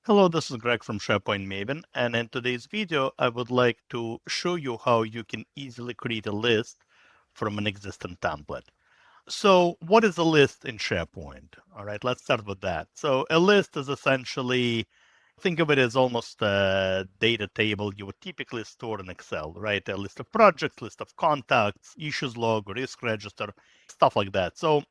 Hello, this is Greg from SharePoint Maven, and in today's video, I would like to show you how you can easily create a list from an existing template. So what is a list in SharePoint? All right, let's start with that. So a list is essentially, think of it as almost a data table you would typically store in Excel, right? A list of projects, list of contacts, issues log, risk register, stuff like that. So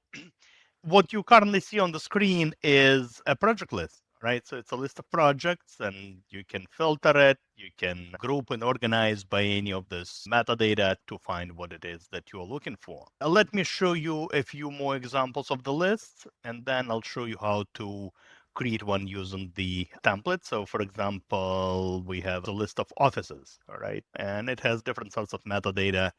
what you currently see on the screen is a project list, right? So it's a list of projects and you can filter it, you can group and organize by any of this metadata to find what it is that you're looking for. Let me show you a few more examples of the lists, and then I'll show you how to create one using the template. So for example, we have a list of offices, all right? And it has different sorts of metadata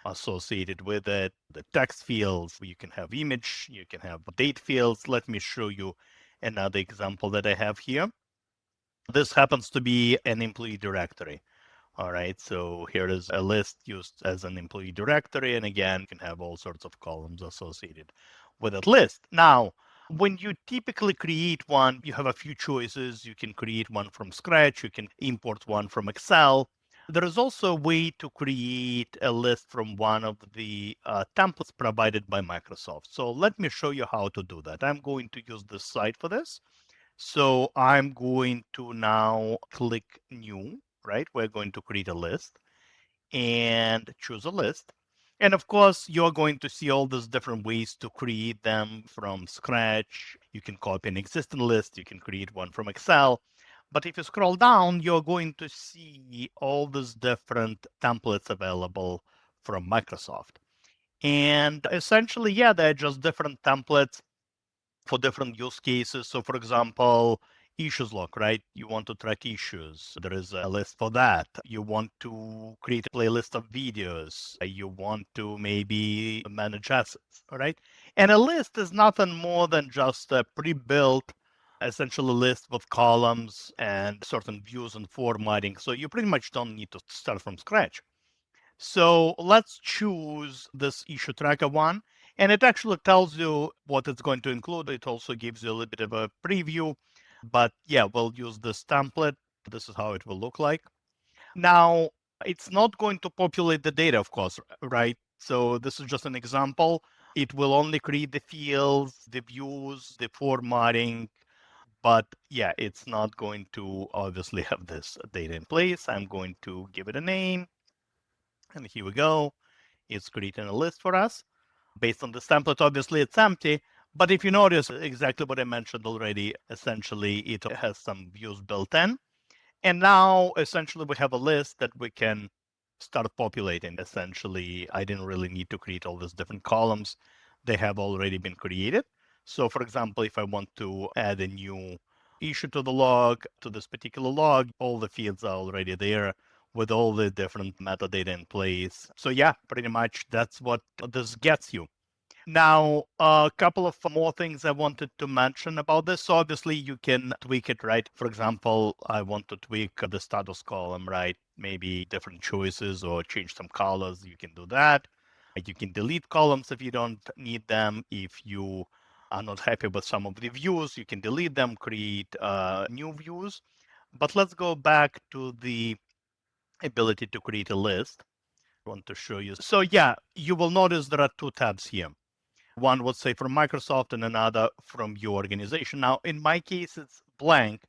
associated with it, the text fields, you can have image, you can have date fields. Let me show you another example that I have here. This happens to be an employee directory. All right, so here is a list used as an employee directory. And again, you can have all sorts of columns associated with that list. Now, when you typically create one, you have a few choices. You can create one from scratch. You can import one from Excel. There is also a way to create a list from one of the templates provided by Microsoft. So let me show you how to do that. I'm going to use this site for this. So I'm going to now click new, right? We're going to create a list and choose a list. And of course, you're going to see all these different ways to create them from scratch. You can copy an existing list, you can create one from Excel. But if you scroll down, you're going to see all these different templates available from Microsoft. And essentially, yeah, they're just different templates for different use cases. So for example, issues log, right? You want to track issues. There is a list for that. You want to create a playlist of videos. You want to maybe manage assets, all right? And a list is nothing more than just a pre-built essentially list with columns and certain views and formatting. So you pretty much don't need to start from scratch. So let's choose this issue tracker one. And it actually tells you what it's going to include. It also gives you a little bit of a preview. But yeah, we'll use this template. This is how it will look like. Now, it's not going to populate the data, of course, right? So this is just an example. It will only create the fields, the views, the formatting. But yeah, it's not going to obviously have this data in place. I'm going to give it a name. And here we go. It's creating a list for us. Based on this template, obviously it's empty. But if you notice exactly what I mentioned already, essentially it has some views built in. And now essentially we have a list that we can start populating. Essentially, I didn't really need to create all these different columns. They have already been created. So for example, if I want to add a new issue to the log, to this particular log, all the fields are already there with all the different metadata in place. So yeah, pretty much that's what this gets you. Now, a couple of more things I wanted to mention about this. So obviously you can tweak it, right? For example, I want to tweak the status column, right? Maybe different choices or change some colors. You can do that. You can delete columns if you don't need them. If you are not happy with some of the views, you can delete them, create new views. But let's go back to the ability to create a list. I want to show you. So yeah, you will notice there are two tabs here. One would say from Microsoft and another from your organization. Now, in my case, it's blank,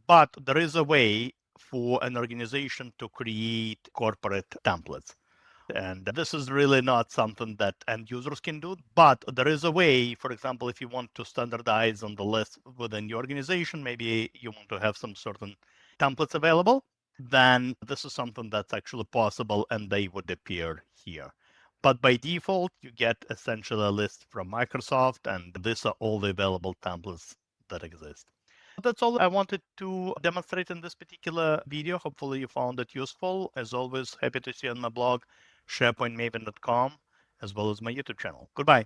but there is a way for an organization to create corporate templates. And this is really not something that end users can do, but there is a way. For example, if you want to standardize on the list within your organization, maybe you want to have some certain templates available, then this is something that's actually possible and they would appear here. But by default, you get essentially a list from Microsoft, and these are all the available templates that exist. That's all I wanted to demonstrate in this particular video. Hopefully you found it useful. As always, happy to see you on my blog, sharepointmaven.com, as well as my YouTube channel. Goodbye.